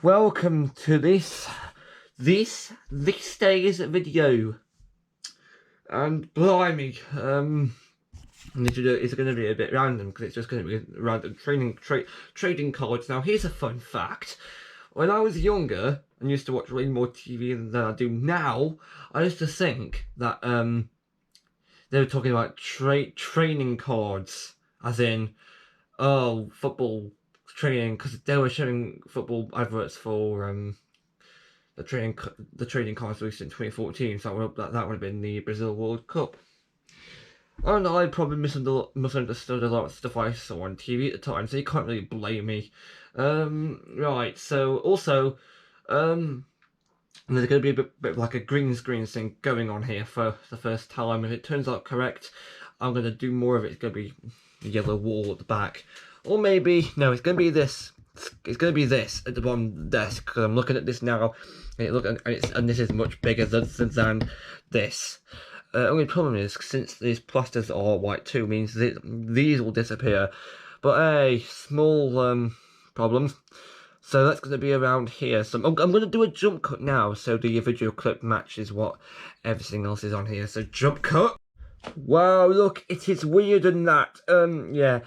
Welcome to this day's video. And blimey, it's going to be a bit random because it's just going to be random trading cards. Now, here's a fun fact: when I was younger and used to watch way more TV than I do now, I used to think that they were talking about training cards, as in football training, because they were showing football adverts for the trading cards released in 2014. So that would have been the Brazil World Cup. And I probably misunderstood a lot of stuff I saw on TV at the time, so you can't really blame me. Right. So also, there's going to be a bit of like a green screen thing going on here for the first time. If it turns out correct, I'm going to do more of it. It's going to be the yellow wall at the back. Or maybe, no, it's going to be this. It's going to be this at the bottom of the desk, because I'm looking at this now, and this is much bigger than this. Only problem is, since these plasters are white too, means that these will disappear. But a small problem. So that's going to be around here. So I'm going to do a jump cut now, so the video clip matches what everything else is on here. So jump cut. Wow, look, it is weirder than that. Yeah.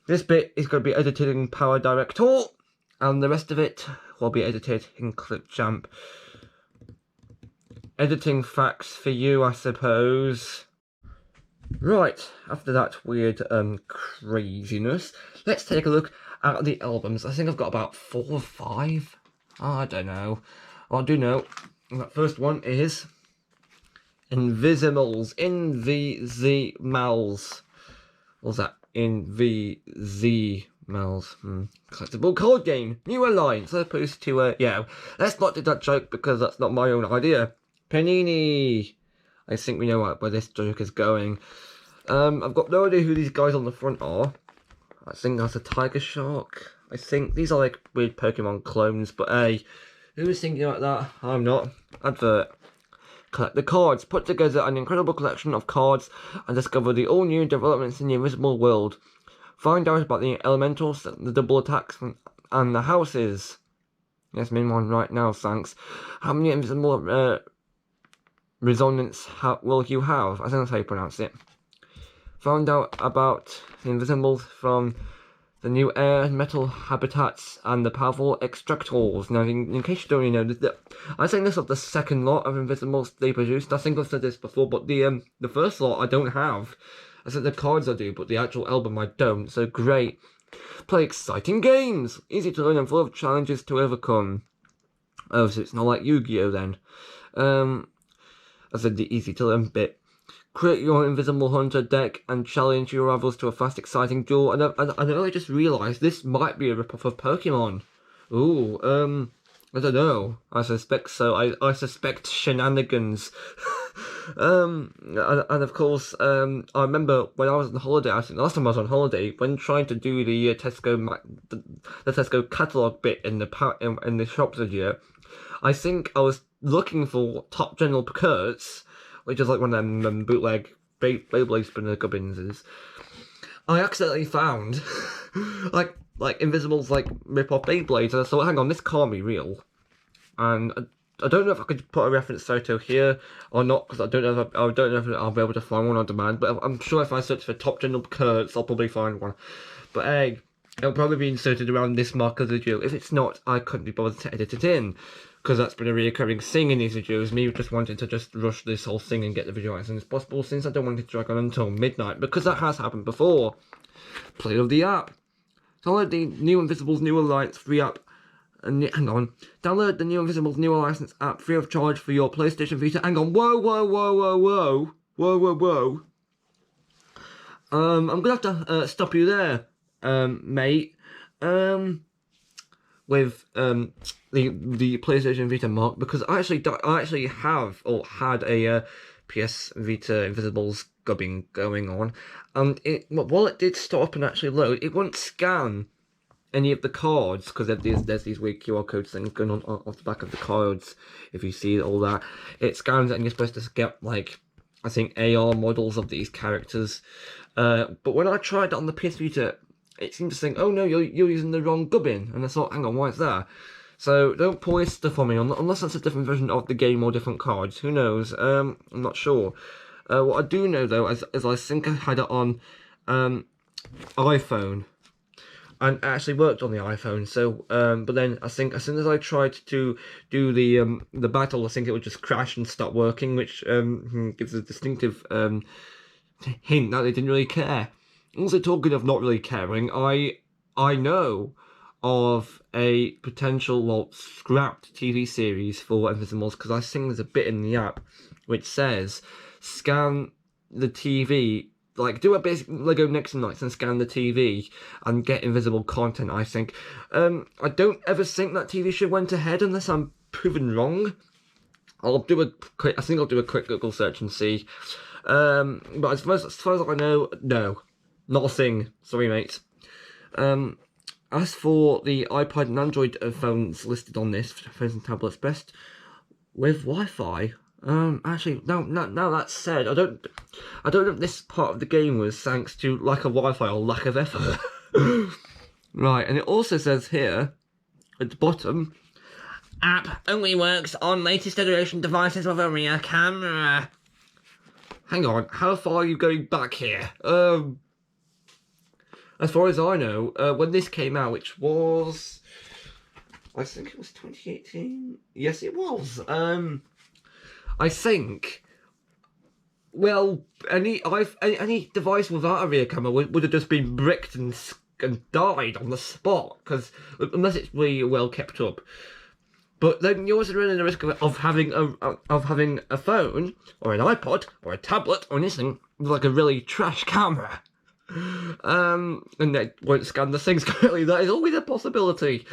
This bit is going to be edited in PowerDirector, and the rest of it will be edited in Clipchamp. Editing facts for you, I suppose. Right, after that weird craziness, let's take a look at the albums. I think I've got about 4 or 5. I don't know. I do know that first one is Invisimals. Invisimals. What's that? Invisimals. Collectible card game. New alliance. As opposed to, yeah. Let's not do that joke because that's not my own idea. Panini. I think we know where this joke is going. I've got no idea who these guys on the front are. I think that's a tiger shark. I think these are like weird Pokemon clones, but hey, who is thinking like that? I'm not. Advert. Collect the cards. Put together an incredible collection of cards and discover the all-new developments in the Invisible World. Find out about the elementals, the double attacks, and the houses. Yes, I'm in one right now, thanks. How many invisible resonance will you have? I think that's how you pronounce it. Found out about the Invisibles from the new air and metal habitats and the powerful extractors. Now, in case you don't know, I think this is the second lot of Invisibles they produced. I think I've said this before, but the first lot I don't have. I said the cards I do, but the actual album I don't. So great. Play exciting games, easy to learn and full of challenges to overcome. Oh, so it's not like Yu-Gi-Oh then. I said the easy to learn bit. Create your Invisible Hunter deck and challenge your rivals to a fast, exciting duel. And I just realised this might be a ripoff of Pokemon. Ooh, I don't know. I suspect so. I suspect shenanigans. And of course, I remember when I was on holiday, I think last time I was on holiday, when trying to do the Tesco the Tesco catalogue bit in the shops video, I think I was looking for Top General Kurtz, which is like one of them bootleg Beyblade spinner gubbins. I accidentally found like Invisibles like rip-off Beyblades, and I thought, hang on, this can't be real. And I don't know if I could put a reference photo here or not, because I don't know if I'll be able to find one on demand. But I'm sure if I search for Top General Kurtz, I'll probably find one. But hey, it'll probably be inserted around this mark of the video. If it's not, I couldn't be bothered to edit it in, because that's been a recurring thing in these videos, me just wanting to just rush this whole thing and get the video out as soon as possible, since I don't want it to drag on until midnight, because that has happened before. Play of the app. Download the New Invisibles New Alliance free app. Hang on. Download the New Invisibles New Alliance app free of charge for your PlayStation Vita. Hang on. Whoa. I'm gonna have to stop you there, mate. With the PlayStation Vita mark, because I actually have or had a PS Vita Invisibles gubbing going on, and while it did stop and actually load, it won't scan any of the cards, because there's these weird QR codes things going on off the back of the cards. If you see all that, it scans it and you're supposed to get like, I think, AR models of these characters. But when I tried it on the PS Vita, it seemed to think, oh no, you're using the wrong gubbin. And I thought, hang on, why is that? So don't pull this stuff on me unless that's a different version of the game or different cards. Who knows? I'm not sure. What I do know though is I think I had it on iPhone, and it actually worked on the iPhone. So, but then I think as soon as I tried to do the battle, I think it would just crash and stop working, which gives a distinctive hint that they didn't really care. Also, talking of not really caring, I know of a potential scrapped TV series for Invisimals, because I think there's a bit in the app which says scan the TV, like do a basic Lego Nixon Nights and scan the TV and get invisible content. I think I don't ever think that TV show went ahead unless I'm proven wrong. I think I'll do a quick Google search and see. But as far as I know, no, not a thing. Sorry, mate. As for the iPad and Android phones listed on this, phones and tablets, best with Wi-Fi. Actually, now that's said, I don't know if this part of the game was thanks to lack of Wi-Fi or lack of effort. Right, and it also says here at the bottom, app only works on latest generation devices with a rear camera. Hang on, how far are you going back here? As far as I know, when this came out, which was, I think it was 2018. Yes, it was. I think, well, any device without a rear camera would have just been bricked and died on the spot, because unless it's really well kept up. But then you're also running the risk of having a phone or an iPod or a tablet or anything with like a really trash camera. And they won't scan the things correctly. That is always a possibility.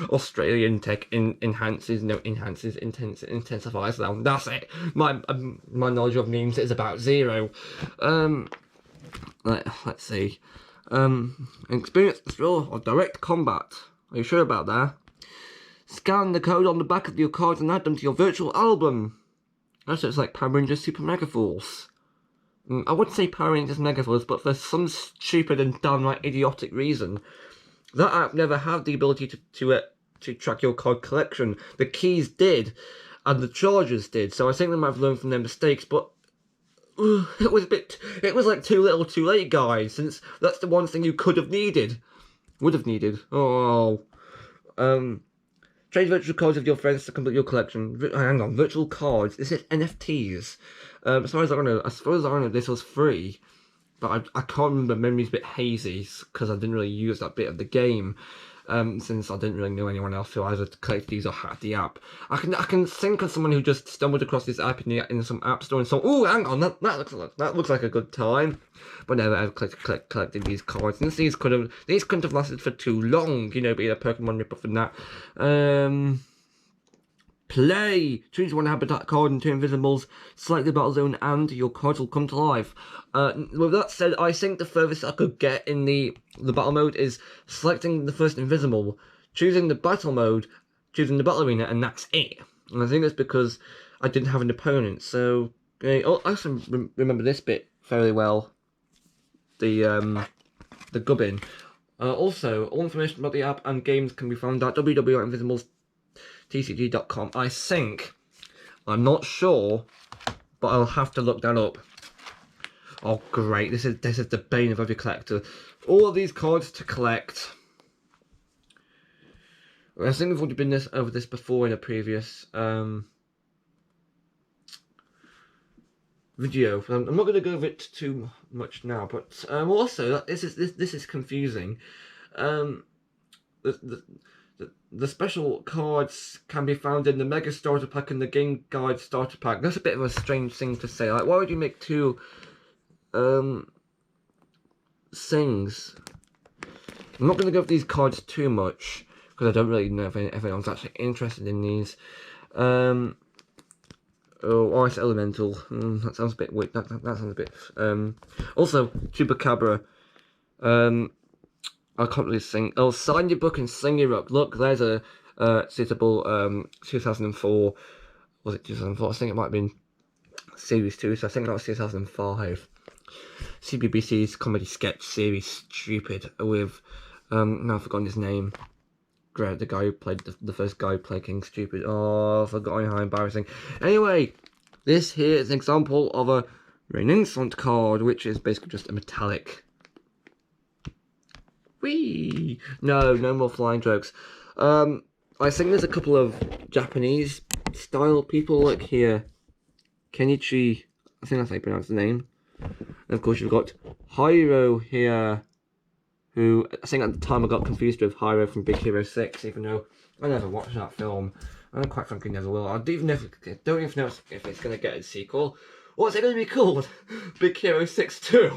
Australian tech intensifies now. That's it. My knowledge of memes is about 0. Let's see. Experience the thrill of direct combat. Are you sure about that? Scan the code on the back of your cards and add them to your virtual album. That's just like Power Rangers Super Mega Force. I would say Power Rangers Mega Force, but for some stupid and downright idiotic reason, that app never had the ability to track your card collection. The keys did, and the chargers did. So I think they might have learned from their mistakes. But it was like too little, too late, guys. Since that's the one thing you would have needed. Oh, trade virtual cards with your friends to complete your collection. Hang on, virtual cards. This is NFTs. As far as I know, this was free, but I can't remember. Memory's a bit hazy because I didn't really use that bit of the game, since I didn't really know anyone else who either collected these or hacked the app. I can think of someone who just stumbled across this app in some app store and saw, oh, hang on, that looks like a good time, but never ever collected these cards. Since these couldn't have lasted for too long, being a Pokemon ripoff and that. Play! Choose one habitat card and 2 invisibles, select the battle zone, and your cards will come to life. With that said, I think the furthest I could get in the battle mode is selecting the first invisible, choosing the battle mode, choosing the battle arena, and that's it. And I think that's because I didn't have an opponent, so I also remember this bit fairly well. The gubbin. Also, all information about the app and games can be found at www.invisibles.tcg.com. I think. I'm not sure, but I'll have to look that up. Oh, great. This is the bane of every collector. All of these cards to collect. I think we've already been over this before in a previous video. I'm not going to go over it too much now, but also this is confusing. The special cards can be found in the Mega Starter Pack and the Game Guide Starter Pack. That's a bit of a strange thing to say. Like, why would you make 2 things? I'm not going to go over these cards too much because I don't really know if anyone's actually interested in these. Oh, Ice Elemental. That sounds a bit weird. That sounds a bit. Also, Chupacabra. I can't really sing. Oh, sign your book and sing your up. Look, there's a suitable 2004. Was it 2004? I think it might have been Series 2, so I think that was 2005. CBBC's comedy sketch series, Stupid, with, now I've forgotten his name. Great, the guy who played the first guy who played King Stupid. Oh, I've forgotten how embarrassing. Anyway, this here is an example of a Renaissance card, which is basically just a metallic. Whee! No more flying jokes. I think there's a couple of Japanese style people like here. Kenichi, I think that's how you pronounce the name. And of course you've got Hiro here, who I think at the time I got confused with Hiro from Big Hero 6, even though I never watched that film. And quite frankly never will. I don't even know if it's going to get a sequel. What's it going to be called? Big Hero 6 2?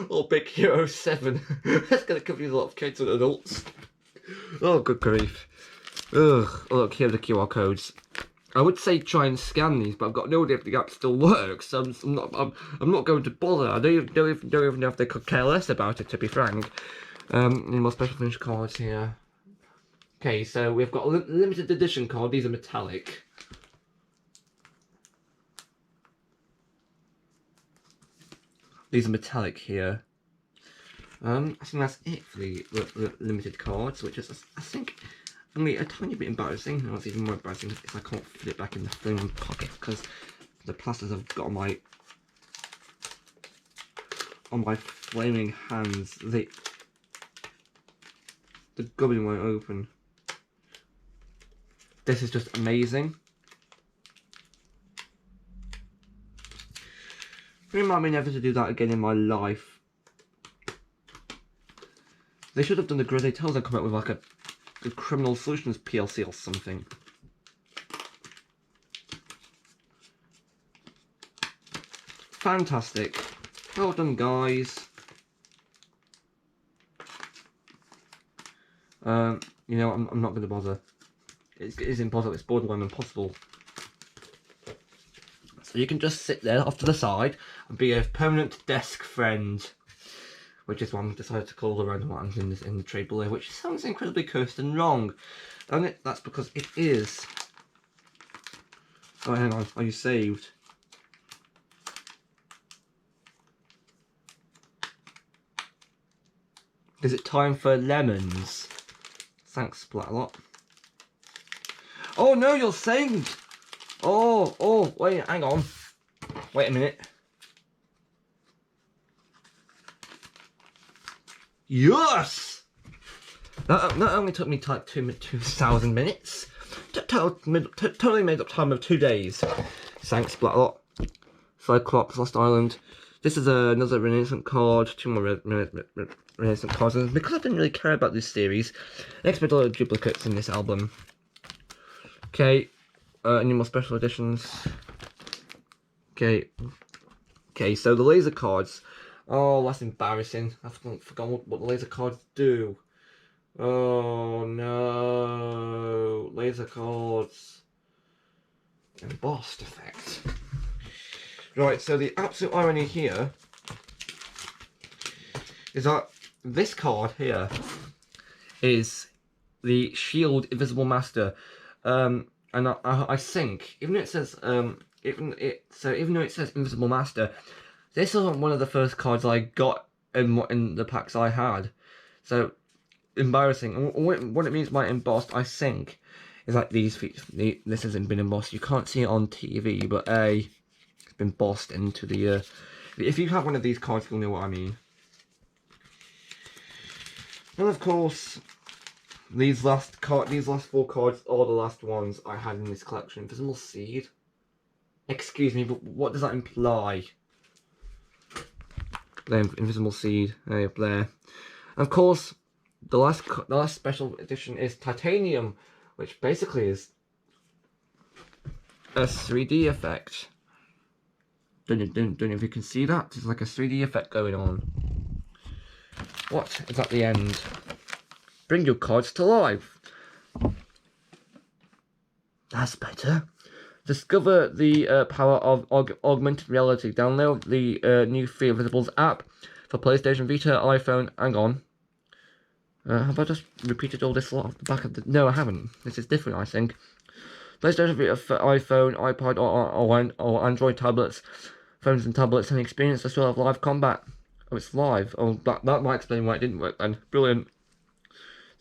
Or Big Hero 7? That's going to confuse a lot of kids and adults. Oh, good grief. Ugh. Oh, look, here are the QR codes. I would say try and scan these, but I've got no idea if the app still works. So I'm not going to bother. I don't even know if they could care less about it, to be frank. Any more special finish cards here? Okay, so we've got a limited edition card. These are metallic. These are metallic here. I think that's it for the limited cards, which is, I think, only a tiny bit embarrassing. And what's even more embarrassing if I can't fit it back in the phone pocket, because the plasters I've got on my flaming hands, the gubbin won't open. This is just amazing. Remind me never to do that again in my life. They should have done the Grizzly Tales and come out with like a Criminal Solutions PLC or something. Fantastic. Well done, guys. You know, I'm not going to bother. It is impossible. It's borderline impossible. So you can just sit there off to the side and be a permanent desk friend, which is what I've decided to call the random items in the trade below, which sounds incredibly cursed and wrong. And that's because it is. Oh, hang on. Are you saved? Is it time for lemons? Thanks, Splat-a-lot. Oh no, you're saved! Oh, wait, hang on. Wait a minute. Yes! That only took me like 2,000 minutes. Totally made up time of 2 days. Thanks, Splat-a-lot. Cyclops, Lost Island. This is another Renaissance card. 2 more Renaissance cards. And because I didn't really care about this series, I expect a lot of duplicates in this album. Okay, any more special editions? Okay, so the laser cards. Oh, that's embarrassing. I've forgotten what the laser cards do. Oh no, laser cards. Embossed effect. Right, so the absolute irony here is that this card here is the Shield Invisible Master. And I think, even though it says even though it says Invisible Master, this isn't one of the first cards I got in the packs I had. So embarrassing. And what it means by embossed, I think, is like these features. This hasn't been embossed. You can't see it on TV, but it's been embossed into the. If you have one of these cards, you'll know what I mean. And of course, these last 4 cards are the last ones I had in this collection. Invisible Seed. Excuse me, but what does that imply? There, Invisible Seed. There. And of course, the last special edition is Titanium, which basically is a 3D effect. Don't know if you can see that. There's like a 3D effect going on. What is at the end? Bring your cards to life. That's better. Discover the power of augmented reality. Download the new Free Invisibles app for PlayStation Vita, iPhone. Hang on. Have I just repeated all this lot off the back of the... No, I haven't. This is different, I think. PlayStation Vita for iPhone, iPod, or Android tablets, phones and tablets, and experience the thrill of live combat. Oh, it's live. Oh, that might explain why it didn't work then. Brilliant.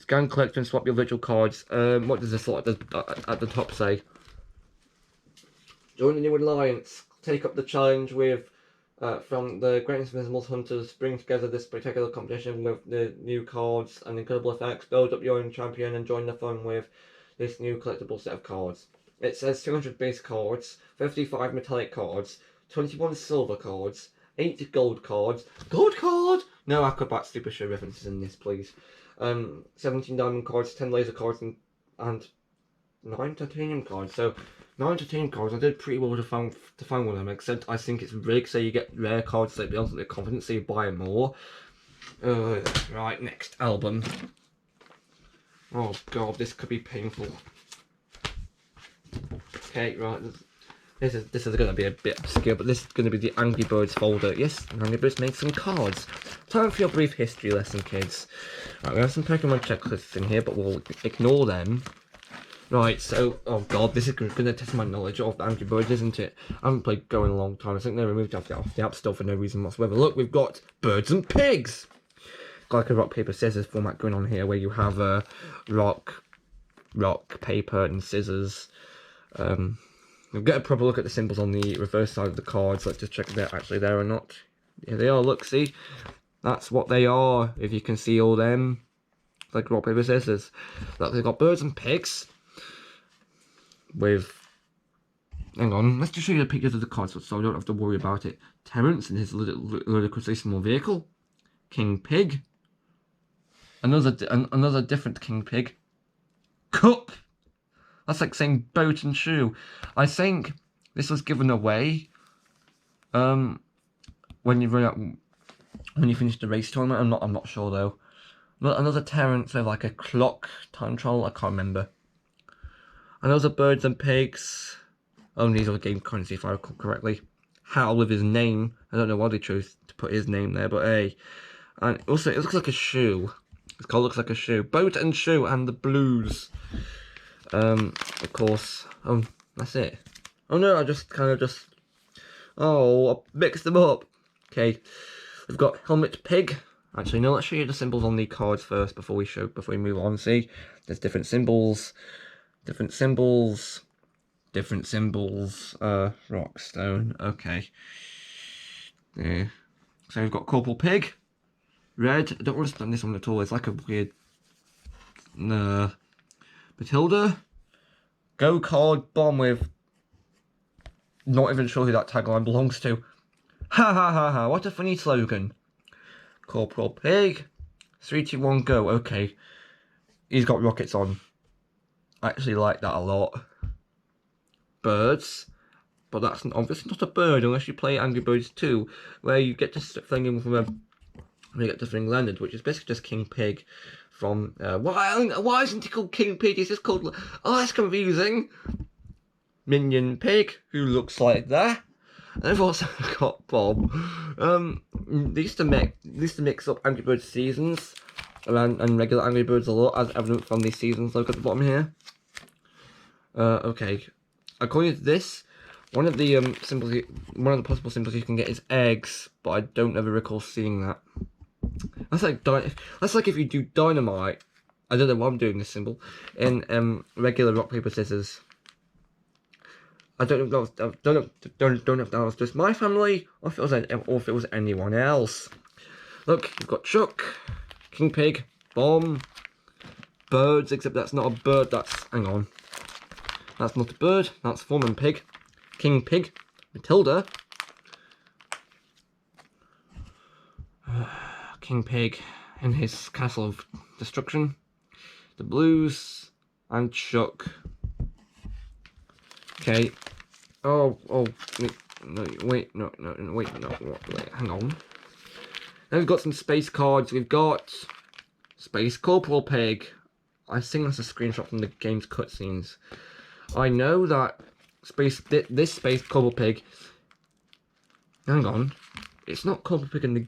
Scan, collect, and swap your virtual cards. What does this at the top say? Join the new alliance. Take up the challenge with from the Greatest Invisibles Hunters. Bring together this spectacular competition with the new cards and incredible effects. Build up your own champion and join the fun with this new collectible set of cards. It says 200 base cards, 55 metallic cards, 21 silver cards, 8 gold cards. Gold card? No Acrobat Super Show references in this, please. 17 diamond cards, 10 laser cards, and 9 titanium cards. So 9 titanium cards, I did pretty well to find one of them, except I think it's rigged so you get rare cards that builds up the confidence so you buy more. Right, next album. Oh god, this could be painful. Okay, right. This is going to be a bit obscure, but this is going to be the Angry Birds folder. Yes, Angry Birds made some cards. Time for your brief history lesson, kids. Right, we have some Pokemon checklists in here, but we'll ignore them. Right, so, oh god, this is going to test my knowledge of Angry Birds, isn't it? I haven't played Go in a long time. I think they removed it off the App Store for no reason whatsoever. Look, we've got Birds and Pigs! Got like a rock, paper, scissors format going on here, where you have rock, paper, and scissors. We'll get a proper look at the symbols on the reverse side of the cards. Let's just check if they're actually there or not. Here they are, look, see? That's what they are, if you can see all them. Like rock, paper, scissors. Look, they've got Birds and Pigs. With... Hang on, let's just show you the pictures of the cards so I don't have to worry about it. Terrence and his ludicrously small vehicle. King Pig. Another different King Pig. Cup! That's like saying boat and shoe. I think this was given away when you finish the race tournament. I'm not sure though. Another Terrence with like a clock control. I can't remember. Another Birds and Pigs. Oh, these are game currency if I recall correctly. Hal with his name. I don't know why they chose to put his name there, but hey. And also it looks like a shoe. This card looks like a shoe. Boat and shoe and the blues. Of course. Oh, that's it. Oh no, I just oh, I mixed them up. Okay, we've got Helmet Pig. Actually, no, let's show you the symbols on the cards first before we move on. See, there's different symbols. Rock, stone. Okay. Yeah. So we've got Corporal Pig. Red. I don't understand this one at all. It's like a weird. Matilda. Go card bomb with. Not even sure who that tagline belongs to. Ha ha ha ha! What a funny slogan. Corporal Pig. 3, 2, 1, go. Okay. He's got rockets on. I actually like that a lot. Birds. But that's obviously not a bird unless you play Angry Birds 2, where you get to fling him from a. You get to fling Leonard, which is basically just King Pig. From why isn't he called King Pig? He's just called. Oh, that's confusing. Minion Pig, who looks like that. And I've also got Bob. They used to mix up Angry Birds seasons and regular Angry Birds a lot, as evident from these seasons. Look at the bottom here. Okay. According to this, one of the possible symbols you can get is eggs, but I don't ever recall seeing that. That's like if you do dynamite. I don't know why I'm doing this symbol in regular rock, paper, scissors. I don't know if that was just my family or if it was anyone else. Look, you've got Chuck, King Pig, Bomb, Birds, except that's not a bird. Hang on. That's not a bird. That's Foreman Pig, King Pig, Matilda. King Pig in his castle of destruction, the blues, and Chuck. Okay. Oh, wait, hang on. Then we've got some space cards. We've got Space Corporal Pig. I think that's a screenshot from the game's cutscenes. I know that this Space Corporal Pig. Hang on. It's not Corporal Pig in the.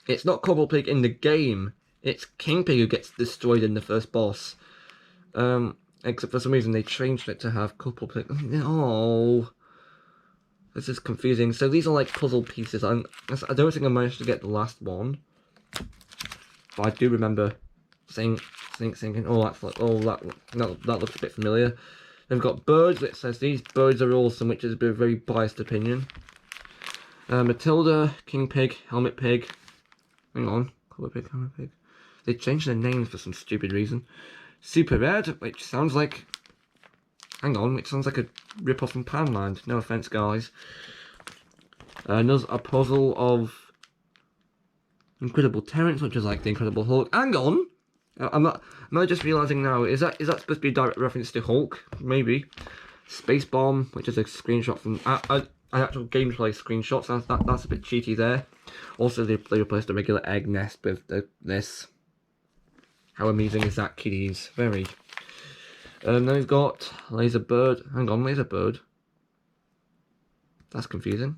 It's not Corporal Pig in the game. It's King Pig who gets destroyed in the first boss. Except for some reason they changed it to have Corporal Pig. Oh, this is confusing. So these are like puzzle pieces. I don't think I managed to get the last one, but I do remember Sinking. Oh, that's like, oh, that looks a bit familiar. Then we've got birds. It says these birds are awesome, which is a very biased opinion. Matilda, King Pig, Helmet Pig. Hang on, Colour Pig, Helmet Pig. They changed their names for some stupid reason. Super Red, which sounds like... Hang on, it sounds like a rip-off from Poundland. No offense, guys. Another a puzzle of Incredible Terrence, which is like the Incredible Hulk. Hang on! Am I just realising now, is that supposed to be a direct reference to Hulk? Maybe. Space Bomb, which is a screenshot from... an actual gameplay screenshot, so that's a bit cheaty there. Also, they replaced the regular egg nest with this. How amusing is that, kiddies? Very. Then we've got Laser Bird. Hang on, Laser Bird. That's confusing.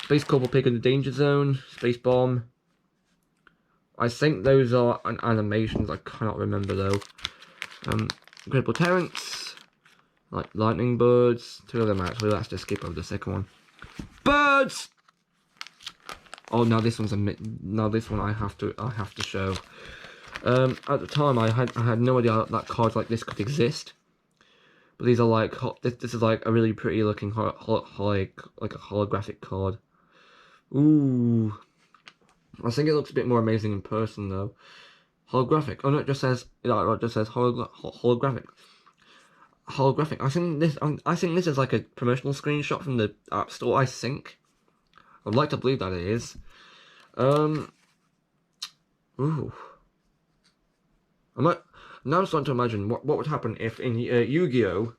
Space Cobble Pig in the Danger Zone. Space Bomb. I think those are animations. I cannot remember though. Incredible Terrence. Like Lightning Birds. Two of them actually. Let's just skip over the second one. Birds. Oh, now this one's this one I have to show. At the time, I had no idea that cards like this could exist. But these are like this is like a really pretty looking like a holographic card. Ooh, I think it looks a bit more amazing in person though. Holographic. Oh no, it just says holographic. Holographic. I think this is like a promotional screenshot from the App Store. I think. I'd like to believe that it is. Ooh. Now I'm starting to imagine what would happen if in Yu-Gi-Oh!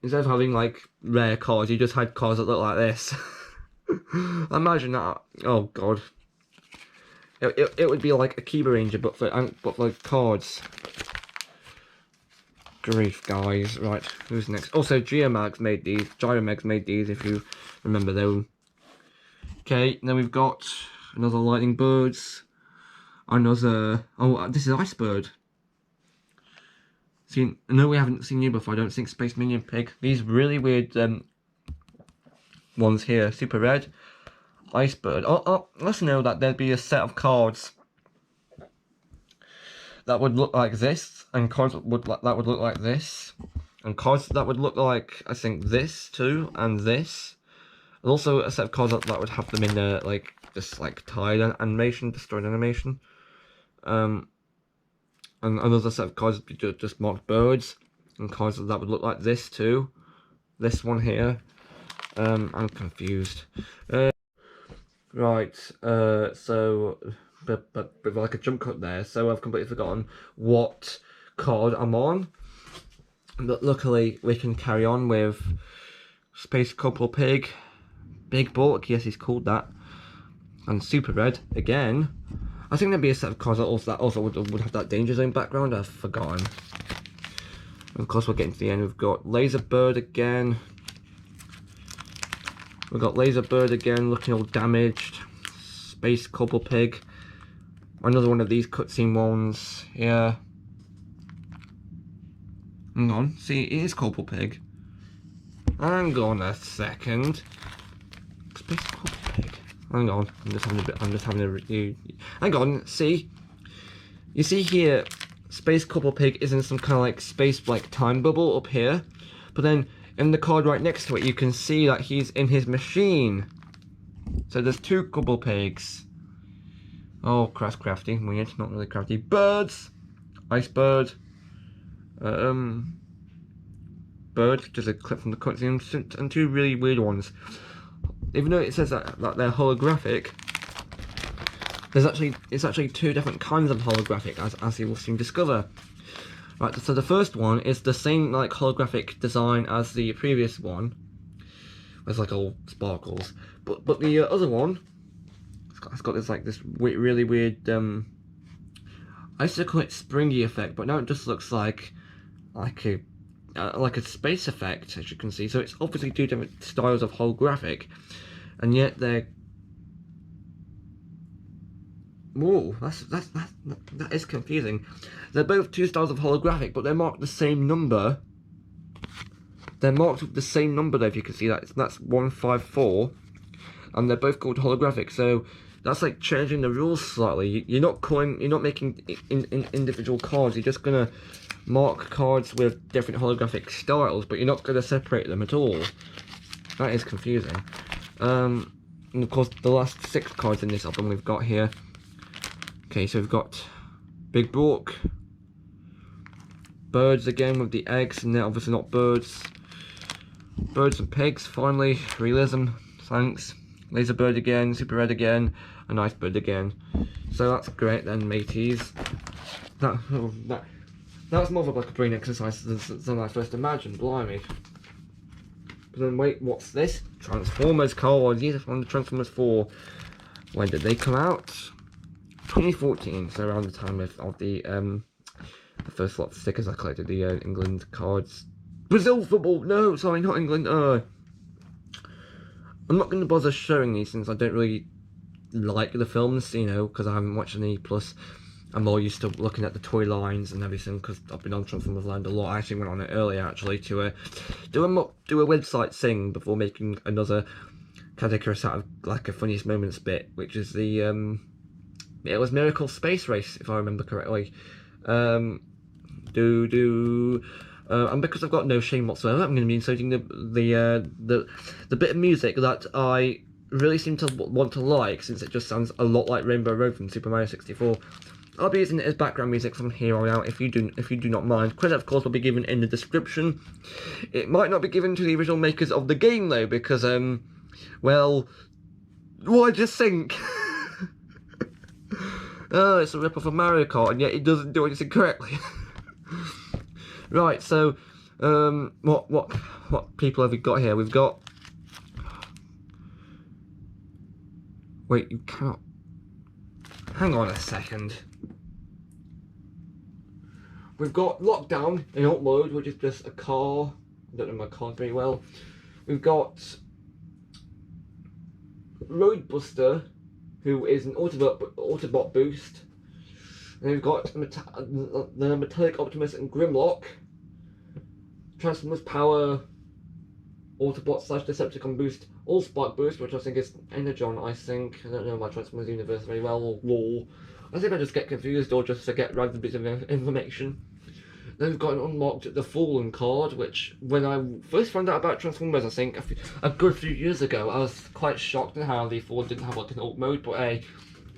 Instead of having like rare cards, you just had cards that look like this. Imagine that. Oh god. It would be like a Kiba Ranger, but for cards. Grief, guys. Right, who's next? Also, Gyromags made these, if you remember them. Okay, then we've got another Lightning Birds. Another... Oh, this is Ice Bird. No, we haven't seen you before, I don't think. Space Minion Pig. These really weird ones here. Super Red. Ice Bird. Oh, let's know that there'd be a set of cards that would look like this, and cards that would look like this, and cards that would look like, I think, this too, and this. And also a set of cards that would have them in the, like, just like tied animation, destroyed animation. And another set of cards would be just marked birds, and cards that would look like this too. This one here. I'm confused. Right, so, but with like a jump cut there, so I've completely forgotten what card I'm on. But luckily, we can carry on with Space Cobble Pig, Big Bulk, yes, he's called that, and Super Red again. I think there'd be a set of cards that also would have that Danger Zone background. I've forgotten. And of course, we're getting to the end. We've got Laser Bird again. We've got Laser Bird again, looking all damaged. Space Cobble Pig. Another one of these cutscene ones here. Hang on, see, it is Cobble Pig. Hang on a second. Space Cobble Pig. Hang on, I'm just having a review. Hang on, see? You see here, Space Cobble Pig is in some kind of like space like time bubble up here. But then in the card right next to it, you can see that he's in his machine. So there's two Cobble Pigs. Oh, crafty, weird, not really crafty. Birds! Ice Bird. Bird, just a clip from the cutscene, and two really weird ones. Even though it says that they're holographic, it's actually two different kinds of holographic, as you will soon discover. Right, so the first one is the same like holographic design as the previous one. It's like all sparkles, but the other one, it's got this like this really weird I used to call it springy effect, but now it just looks like a space effect, as you can see. So it's obviously two different styles of holographic, and yet they're... Whoa, that is confusing. They're both two styles of holographic, but they're marked the same number. They're marked with the same number, though, if you can see that. That's 154, and they're both called holographic. So That's like changing the rules slightly. You're not making individual cards. You're just gonna mark cards with different holographic styles, but you're not gonna separate them at all. That is confusing. And of course, the last 6 cards in this album we've got here. Okay, so we've got Big Brook, birds again with the eggs, and they're obviously not birds. Birds and pigs, finally, realism, thanks. Laser bird again, super red again, a nice bird again. So that's great then, mateys. That's more of like a brain exercise than I first imagined, blimey. But then wait, what's this? Transformers cards, yes, from the Transformers 4. When did they come out? 2014, so around the time of the first lot of stickers I collected, the England cards. Brazil football, no, sorry, not England. I'm not going to bother showing these since I don't really like the films, you know, because I haven't watched any, plus I'm more used to looking at the toy lines and everything because I've been on Transformers Land a lot. I actually went on it earlier actually to do a website thing before making another category out of like a funniest moments bit, which is the it was Miracle Space Race if I remember correctly. And because I've got no shame whatsoever, I'm going to be inserting the bit of music that I really seem to want to like, since it just sounds a lot like Rainbow Road from Super Mario 64. I'll be using it as background music from here on out if you do not mind. Credit, of course, will be given in the description. It might not be given to the original makers of the game though, because well, why just think? Oh, it's a rip-off of Mario Kart, and yet it doesn't do anything correctly. Right, so what people have we got here? We've got. Wait, you cannot. Hang on a second. We've got Lockdown in alt mode, which is just a car. I don't know my car very well. We've got Roadbuster, who is an Autobot boost. And we've got the Metallic Optimus and Grimlock. Transformers Power, Autobot / Decepticon boost, Allspark boost, which I think is Energon, I think. I don't know my Transformers universe very well, or lore. I think I just get confused or just forget random bits of information. Then we've got an unlocked The Fallen card, which when I first found out about Transformers, I think a good few years ago, I was quite shocked at how the Fallen didn't have like an alt mode, but I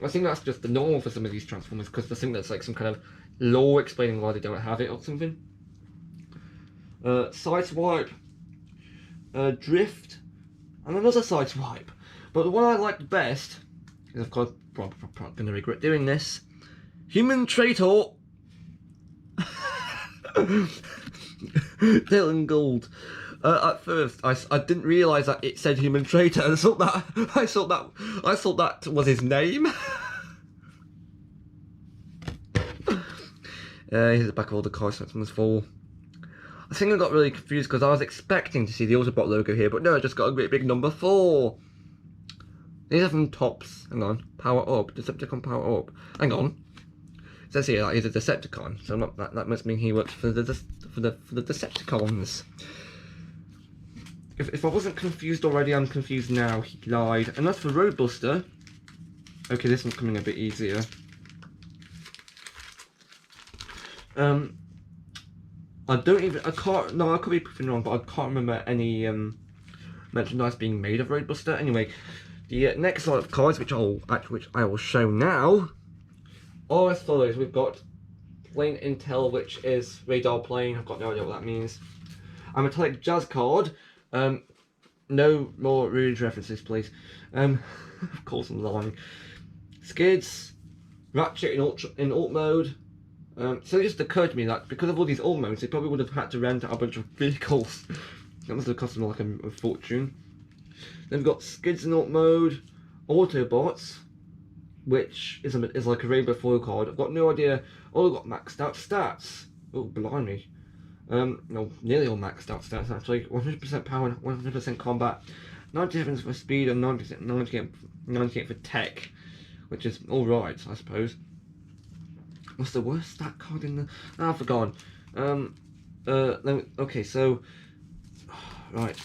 think that's just the normal for some of these Transformers, because I think that's like some kind of lore explaining why they don't have it or something. Sideswipe, Drift, and another Sideswipe. But the one I liked best is, of course, probably going to regret doing this, Human Traitor. Dylan Gould. At first, I didn't realise that it said Human Traitor. I thought that was his name. Here's the back of all the cards from this fall. I think I got really confused because I was expecting to see the Autobot logo here, but no, I just got a great big number 4. These are from Tops. Hang on. Power Up. Decepticon Power Up. Hang on. It says here that he's a Decepticon, so that must mean he works for the Decepticons. If I wasn't confused already, I'm confused now. He lied. And that's for Roadbuster. Okay, this one's coming a bit easier. I could be proving wrong, but I can't remember any merchandise being made of Roadbuster. Anyway, the next lot of cards, which I will show now, are as follows. We've got Plane Intel, which is radar plane. I've got no idea what that means. A Metallic Jazz card. No more Rouge references, please. Of course I'm lying. Skids, Ratchet in alt mode. So it just occurred to me that because of all these alt modes, they probably would have had to rent out a bunch of vehicles. That must have cost them like a fortune. Then we've got Skids in alt mode, Autobots, which is like a rainbow foil card. I've got no idea. Oh, I've got maxed out stats. Oh, blimey. No, nearly all maxed out stats actually. 100% power, 100% combat, 97 for speed, and 98 for tech, which is alright, I suppose. What's the worst stat card in the... Ah, I've forgotten. Okay, so... Right.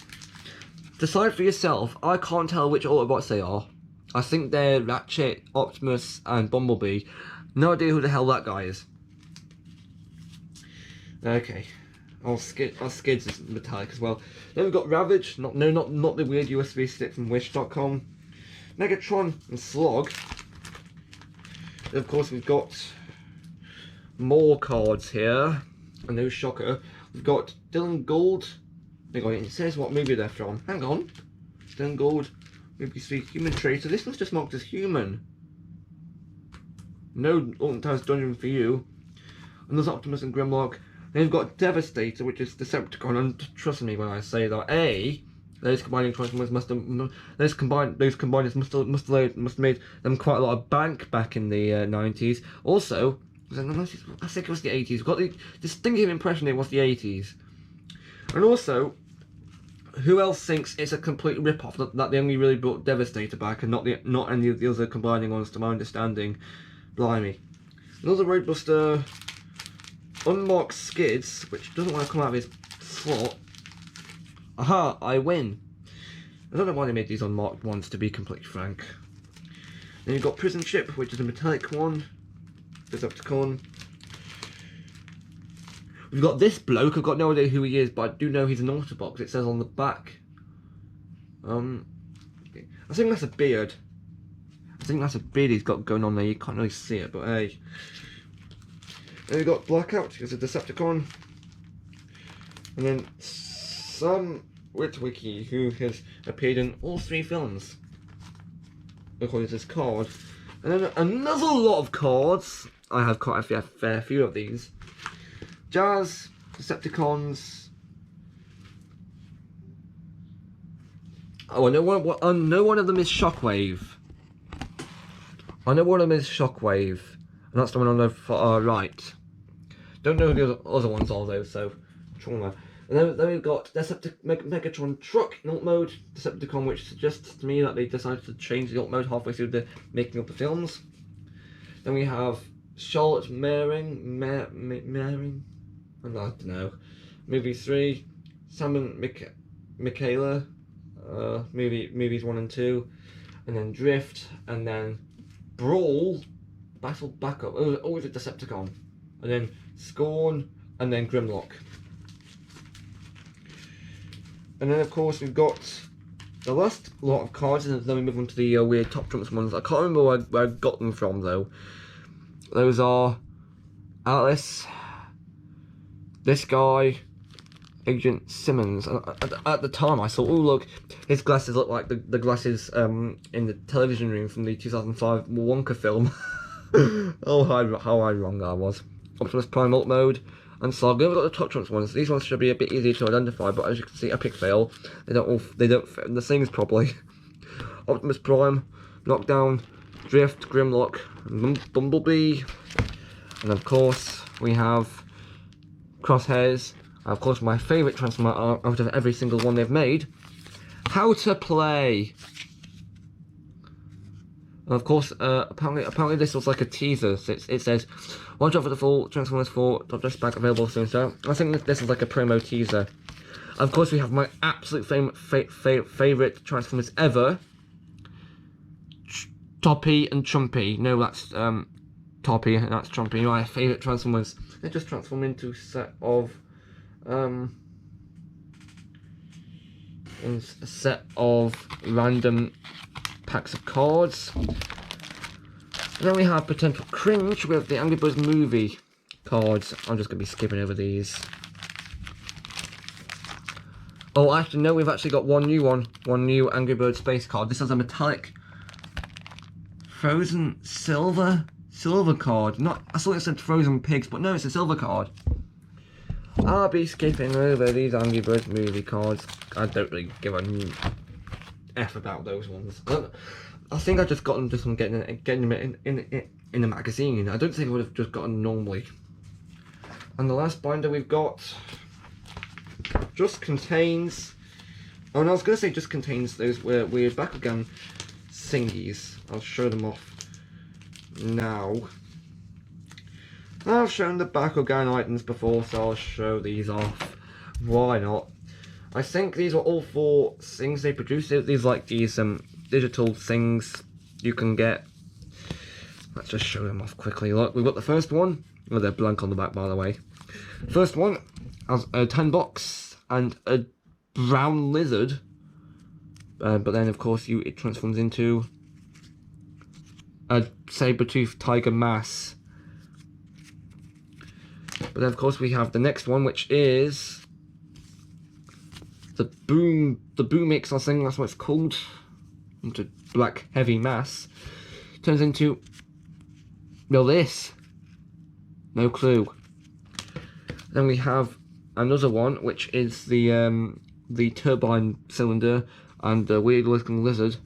Decide for yourself. I can't tell which Autobots they are. I think they're Ratchet, Optimus, and Bumblebee. No idea who the hell that guy is. Okay. Skids is metallic as well. Then we've got Ravage, not the weird USB stick from Wish.com. Megatron and Slog. And of course we've got more cards here. And no shocker. We've got Dylan Gould. Hang on, it says what movie they're from. Hang on. Dylan Gould, movie 3, Human Traitor. This one's just marked as human. No Alton Towers Dungeon for you. And there's Optimus and Grimlock. Then we've got Devastator, which is Decepticon, and trust me when I say that. Those combining Transformers must have made them quite a lot of bank back in the 90s. Also, I think it was the 80s. We've got the distinctive impression it was the 80s. And also, who else thinks it's a complete rip-off that they only really brought Devastator back and not any of the other combining ones, to my understanding? Blimey. Another Roadbuster. Unmarked Skids, which doesn't want to come out of his slot. Aha, I win. I don't know why they made these unmarked ones, to be completely frank. Then you've got Prison Ship, which is a metallic one. Decepticon. We've got this bloke. I've got no idea who he is, but I do know he's an Autobox. It says on the back. I think that's a beard. I think that's a beard he's got going on there. You can't really see it, but hey. Then we've got Blackout, who's a Decepticon. And then Sam Witwicky, who has appeared in all 3 films, according to this card. And then another lot of cards. I have quite a fair few of these. Jazz, Decepticons. Oh, I know one of them is Shockwave. I know one of them is Shockwave. And that's the one on the far right. Don't know who the other ones are though, so trauma. And then we've got Megatron Truck in alt mode, Decepticon, which suggests to me that they decided to change the alt mode halfway through the making of the films. Then we have Charlotte Maring, I don't know. Movie 3, Sam and Michaela, movies 1 and 2, and then Drift, and then Brawl, Battle Backup, always a Decepticon, and then Scorn, and then Grimlock. And then of course we've got the last lot of cards, and then we move on to the weird Top Trumps ones. I can't remember where I got them from though. Those are Alice, this guy, Agent Simmons. And at the time I thought, oh look, his glasses look like the glasses in the television room from the 2005 Wonka film. Oh, how wrong I was. Optimus Prime alt mode and Saga. We've got the Top Trumps ones. These ones should be a bit easier to identify, but as you can see, epic fail. They don't fit in the things properly. Optimus Prime, Knockdown, Drift, Grimlock, Bumblebee, and of course we have Crosshairs. And of course, my favourite Transformer out of every single one they've made, How to Play. And of course, apparently this was like a teaser. So it says, "Watch out for the full Transformers 4 Top Dress Pack available soon." So I think this is like a promo teaser. And of course, we have my absolute favourite Transformers ever, Toppy and Trumpy. No, that's Toppy and that's Trumpy. My favourite Transformers. They just transform into a set of random packs of cards. And then we have potential cringe with the Angry Birds movie cards. I'm just going to be skipping over these. Oh, actually, no, we've actually got one new Angry Birds space card. This is a metallic frozen silver card. I thought it said frozen pigs, but no, it's a silver card. I'll be skipping over these Angry Birds movie cards. I don't really give a F about those ones. I think I just got them just from getting them in a magazine. I don't think I would have just gotten them normally. And the last binder we've got just contains. Oh, and I was going to say just contains those weird Bakugan thingies. I'll show them off now. I've shown the Bakugan items before, so I'll show these off. Why not? I think these are all 4 things they produce. These like these digital things you can get. Let's just show them off quickly. Look, we've got the first one. Oh, they're blank on the back, by the way. First one has a 10 box and a brown lizard. But then, of course, it transforms into a saber-toothed tiger mass. But then, of course, we have the next one, which is the Boom Mix, I think that's what it's called. Into black heavy mass. Turns into, well, this. No clue. Then we have another one, which is the turbine cylinder and the weird looking lizard.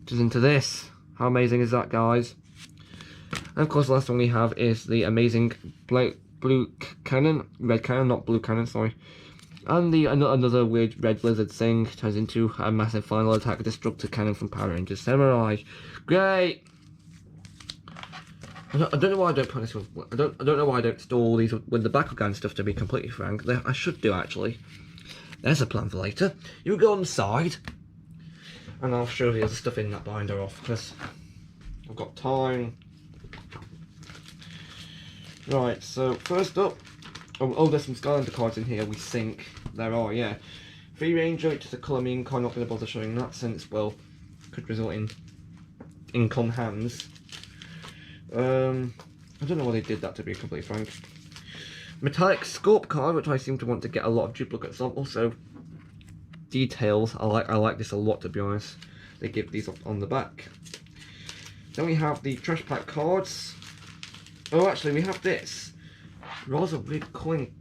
Turns into this. How amazing is that, guys? And of course, the last one we have is the amazing blue cannon, red cannon, not blue cannon, sorry. And another weird red lizard thing turns into a massive final attack destructor cannon from Power Rangers Samurai. Great. I don't know why I don't put this with. I don't know why I don't store all these with the Bakugan stuff. To be completely frank, I should do actually. There's a plan for later. You go inside, and I'll show you the stuff in that binder off because I've got time. Right. So first up, oh, there's some Skylander cards in here. We think there are, yeah. Free Ranger, which is a colour me card. Not going to bother showing that since, well, could result in ink on hands. I don't know why they did that, to be completely frank. Metallic Sculpt card, which I seem to want to get a lot of duplicates of. Also, details. I like this a lot, to be honest. They give these up on the back. Then we have the Trash Pack cards. Oh, actually, we have this. Rather weird coin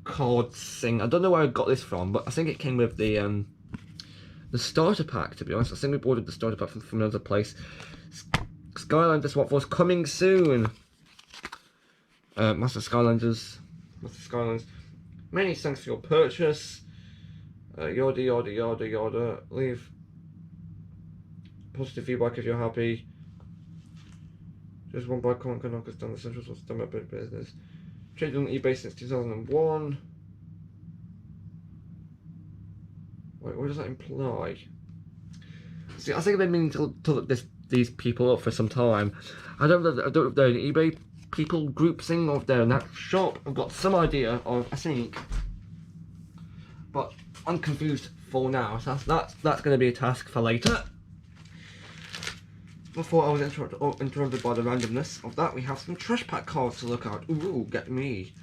card thing. I don't know where I got this from, but I think it came with the starter pack, to be honest. I think we ordered the starter pack from another place. Skylander Swap Force coming soon. Master Skylanders. Many thanks for your purchase. Yada yada yada yada. Leave positive feedback if you're happy. Just one by comment can knock us down the central source of bit business. Traded on eBay since 2001. Wait, what does that imply? See, I think they've been to look these people up for some time. I don't know if they're an eBay people group thing or if they're in that shop. I've got some idea of, I think, but I'm confused for now. So that's going to be a task for later. Before I was interrupted by the randomness of that, we have some Trash Pack cards to look at. Ooh, get me.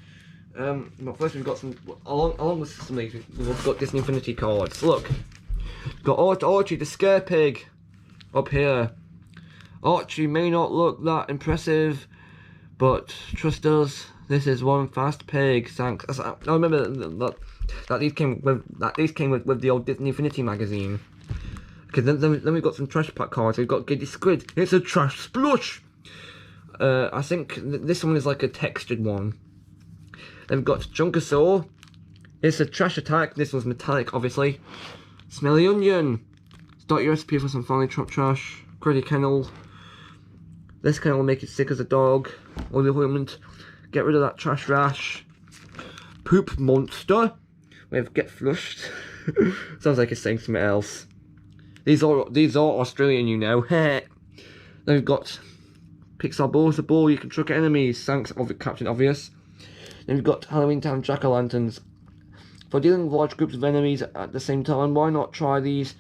But first we've got some, along with some of these, we've got Disney Infinity cards. Look, we've got Archie the Scare Pig up here. Archie may not look that impressive, but trust us, this is one fast pig. Thanks. I remember that these came with the old Disney Infinity magazine. Okay, then we've got some Trash Pack cards. We've got Giddy Squid. It's a Trash Splush. I think this one is like a textured one. Then we've got Junkasaur. It's a Trash Attack. This one's metallic, obviously. Smelly Onion. Start your recipe for some finely chopped trash. Gritty Kennel. This kennel will make it sick as a dog. Oil equipment. Get rid of that trash rash. Poop Monster. We have Get Flushed. Sounds like it's saying something else. These are Australian, you know. Then we've got Pixar Ball. It's a ball you can truck at enemies. Thanks, Captain Obvious. Then we've got Halloween Town Jack-o'-lanterns. For dealing with large groups of enemies at the same time, why not try these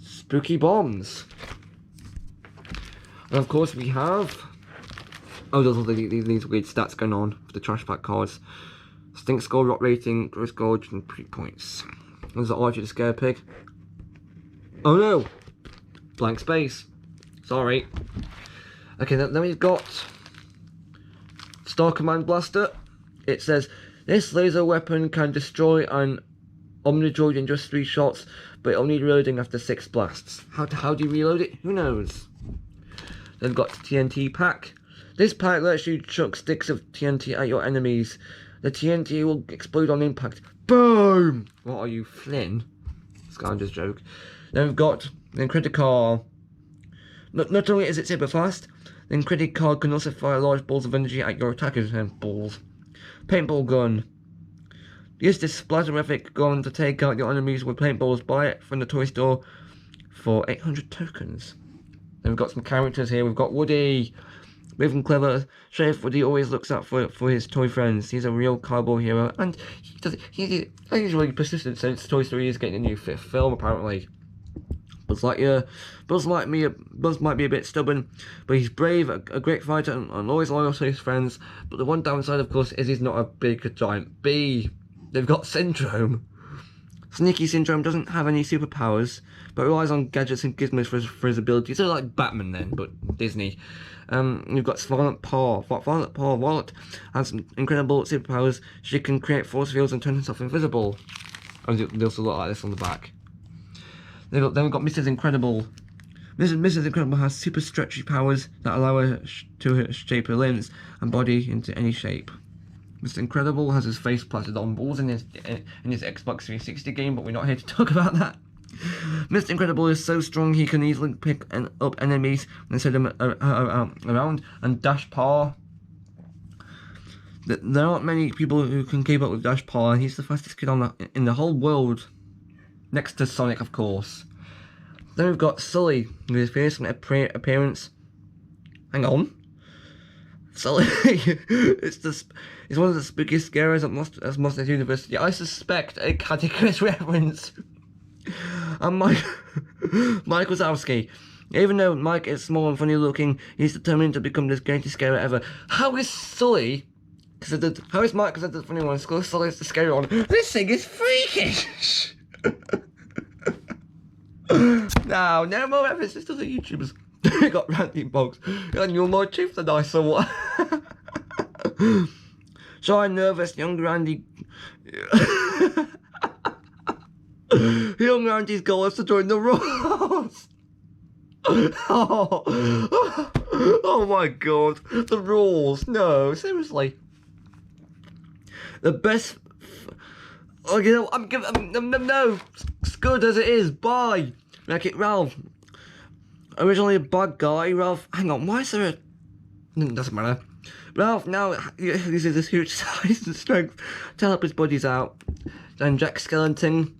spooky bombs? And of course we have... Oh, there's all these weird stats going on for the Trash Pack cards. Stink score, rot rating, gross gorge, and pre-points. There's the Archie the Scare Pig. Oh no! Blank space. Sorry. Okay, then we've got Star Command Blaster. It says, this laser weapon can destroy an Omnidroid in just 3 shots, but it'll need reloading after 6 blasts. How do you reload it? Who knows? Then we've got TNT Pack. This pack lets you chuck sticks of TNT at your enemies. The TNT will explode on impact. Boom! What are you, Flynn? Scavenger's joke. Then we've got the Critical. Not only is it super fast, the Critical can also fire large balls of energy at your attackers and balls. Paintball Gun. Use this splatterific gun to take out your enemies with paintballs. Buy it from the toy store for 800 tokens. Then we've got some characters here. We've got Woody. Brave and clever, Chef Woody always looks out for his toy friends. He's a real cowboy hero, and he's really persistent since Toy Story is getting a new fifth film, apparently. Buzz might be a bit stubborn, but he's brave, a great fighter, and always loyal to his friends. But the one downside, of course, is he's not a big giant bee. They've got Syndrome. Sneaky Syndrome doesn't have any superpowers, but relies on gadgets and gizmos for his abilities. So like Batman then, but Disney. You've got Violet Paw. Violet has some incredible superpowers. She can create force fields and turn herself invisible. And they also look like this on the back. Then we've got Mrs. Incredible. Mrs. Incredible has super stretchy powers that allow her to shape her limbs and body into any shape. Mr. Incredible has his face plastered on balls in his Xbox 360 game, but we're not here to talk about that. Mr. Incredible is so strong he can easily pick up enemies and set them around and dash paw. There aren't many people who can keep up with Dash Paw, and he's the fastest kid in the whole world, next to Sonic, of course. Then we've got Sully, with his fearsome appearance. Hang on. Sully is one of the spookiest scarers at Monsters University. I suspect a Catechist reference. And Mike Wazowski. Even though Mike is small and funny looking, he's determined to become the greatest scarer ever. How is Sully considered? How is Mike considered the funny one? Sully is the scary one. This thing is freakish. Now, no more references to the YouTubers. We got Randy Boggs, and you're more chief than I saw. Shy and nervous, young Randy. Young Randy's goal is to join the Roars. Oh my god, the Roars. No, seriously. The best. Oh, you know, I'm giving. No, it's good as it is. Bye. Wreck-It Ralph. Originally a bad guy, Ralph. Hang on, why is there a. Doesn't matter. Ralph now uses his huge size and strength to help his buddies out. Then Jack Skellington,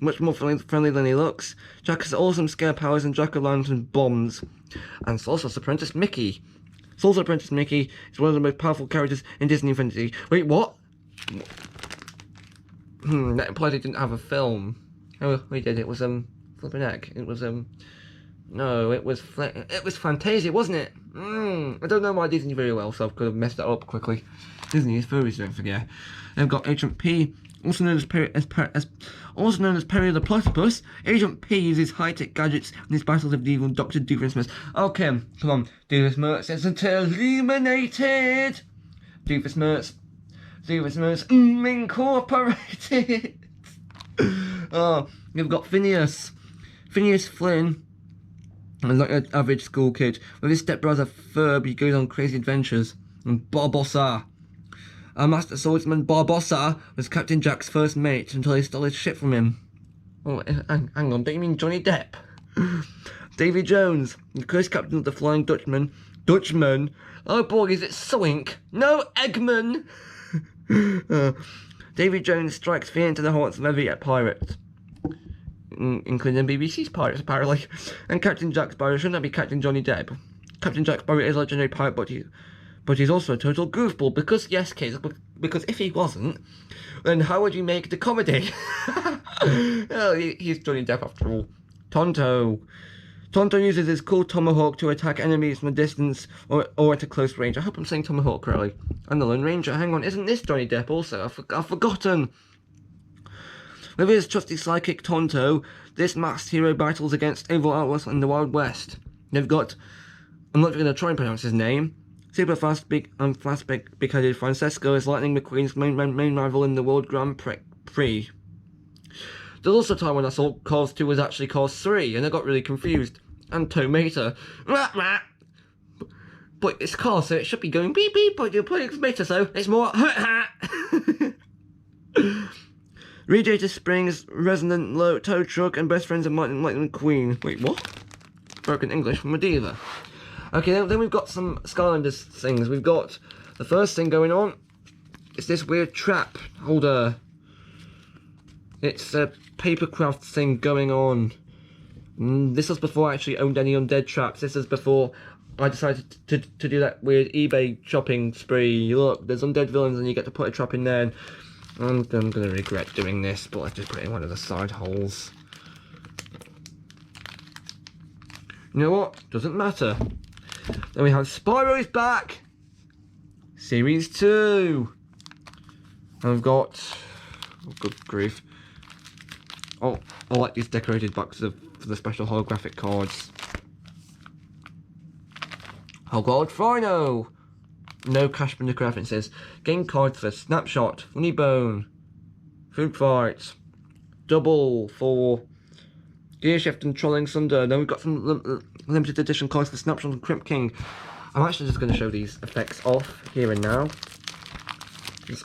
much more friendly than he looks. Jack has awesome scare powers and jack-o'-lantern bombs. And Sorcerer's Apprentice Mickey. Sorcerer's Apprentice Mickey is one of the most powerful characters in Disney Infinity. Wait, what? That implies he didn't have a film. Oh, we did. It was flipping heck. It was no, it was Fantasia, wasn't it? I don't know my Disney very well, so I could have messed that up quickly. Disney is furries, don't forget. They've got Agent P, also known as Perry the Platypus. Agent P uses high-tech gadgets in his battles with the evil Dr. Doofenshmirtz. Okay, come on. Doofenshmirtz isn't eliminated. Doofenshmirtz Incorporated. Oh, you've got Phineas Flynn. And like an average school kid, with his stepbrother Ferb, he goes on crazy adventures. And Barbossa. Our master swordsman Barbossa was Captain Jack's first mate until he stole his ship from him. Oh, hang on, don't you mean Johnny Depp? Davy Jones, the cursed captain of the Flying Dutchman. Oh boy, is it Soink? No, Eggman! Davy Jones strikes fear into the hearts of every pirate, including BBC's pirates, apparently. And Captain Jack Sparrow should not be Captain Johnny Depp. Captain Jack Sparrow is a legendary pirate, but he's also a total goofball. Because, yes, kids, because if he wasn't, then how would you make the comedy? Oh, he's Johnny Depp after all. Tonto uses his cool tomahawk to attack enemies from a distance or at a close range. I hope I'm saying tomahawk correctly. And the Lone Ranger. Hang on, isn't this Johnny Depp also? I've forgotten. With his trusty sidekick Tonto, this masked hero battles against evil outlaws in the Wild West. They've got, I'm not going to try and pronounce his name, super fast, big-headed Francesco is Lightning McQueen's main rival in the World Grand Prix. There's also a time when I saw Cars 2 was actually Cars 3, and I got really confused. And Tomato. But it's Cars, so it should be going beep beep, but you're putting Tomato, so it's more Radiator Springs, Resonant Low Tow Truck, and best friends of Lightning McQueen. Wait, what? Broken English from Medieval. Okay, then we've got some Skylanders things. We've got the first thing going on. It's this weird trap holder. It's a papercraft thing going on. This was before I actually owned any undead traps. This is before I decided to do that weird eBay shopping spree. Look, there's undead villains and you get to put a trap in there. And I'm going to regret doing this, but let's just put it in one of the side holes. You know what? Doesn't matter. Then we have Spyro's back! Series 2! And we've got... oh, good grief. Oh, I like these decorated boxes for the special holographic cards. Hogwarts Rhino! No cash bandicoot references. Game cards for Snapshot, Funny Bone, Food Fight, Double for Gearshift and Trolling Thunder. Then we've got some limited edition cards for Snapshot and Crypt King. I'm actually just going to show these effects off here and now.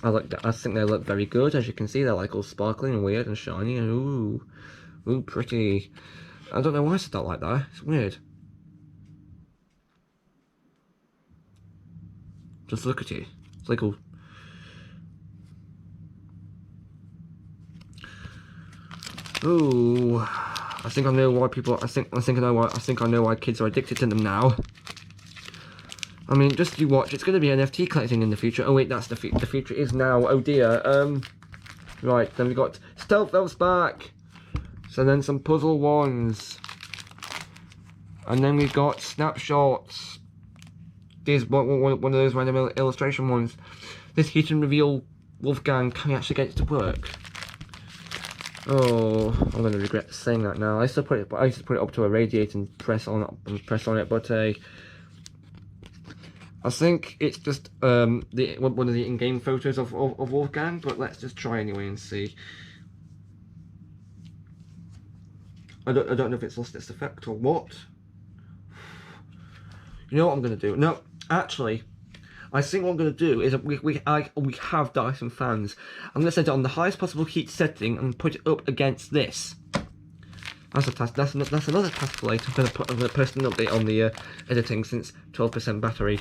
I think they look very good. As you can see, they're like all sparkling and weird and shiny. And ooh, pretty. I don't know why I said that like that. It's weird. Just look at it. It's like all. Ooh, I think I know why people. I think I know why kids are addicted to them now. I mean, just you watch. It's going to be NFT collecting in the future. Oh wait, that's the future is now. Oh dear. Right. Then we got Stealth Elves back. So then some puzzle ones. And then we've got snapshots. There's one of those random illustration ones. This Heat and Reveal Wolfgang, can we actually get it to work? Oh, I'm going to regret saying that now. I used to put it up to a radiator and press on it, but I think it's just one of the in-game photos of Wolfgang. But let's just try anyway and see. I don't know if it's lost its effect or what. You know what I'm going to do? No, actually, I think what I'm going to do is we have Dyson fans. I'm going to set it on the highest possible heat setting and put it up against this. That's a task. That's another task for later. I'm going to post an update on the editing since 12% battery.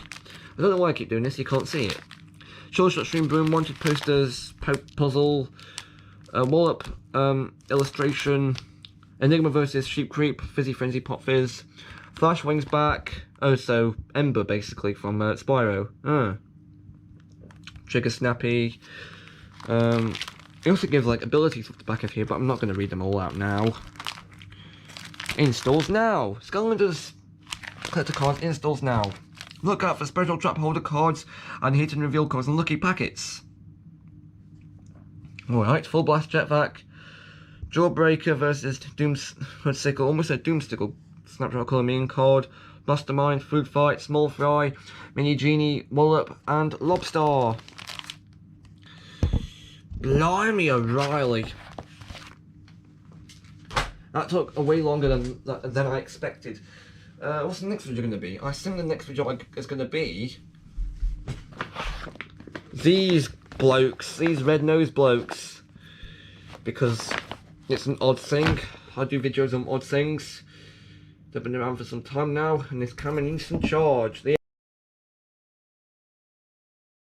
I don't know why I keep doing this. You can't see it. Short Stream Boom, wanted posters, puzzle, Wallop, illustration, Enigma versus Sheep Creep, Fizzy Frenzy Pop Fizz, Flash Wings back. Oh, so Ember basically from Spyro. Trigger Snappy. They also give like abilities off the back of here, but I'm not going to read them all out now. Installs now. Skylanders collector cards installs now. Look out for special trap holder cards and hit and reveal cards and lucky packets. Alright, Full Blast Jetpack. Jawbreaker versus Doomstickle. Almost a Doomstickle Snapshot Colour Mean card. Mastermind, Food Fight, Small Fry, Mini Genie, Wallop, and Lobstar. Blimey O'Reilly. That took way longer than I expected. What's the next video going to be? I think the next video is going to be these blokes, these red-nosed blokes, because it's an odd thing. I do videos on odd things. They've been around for some time now, and this coming in some charge.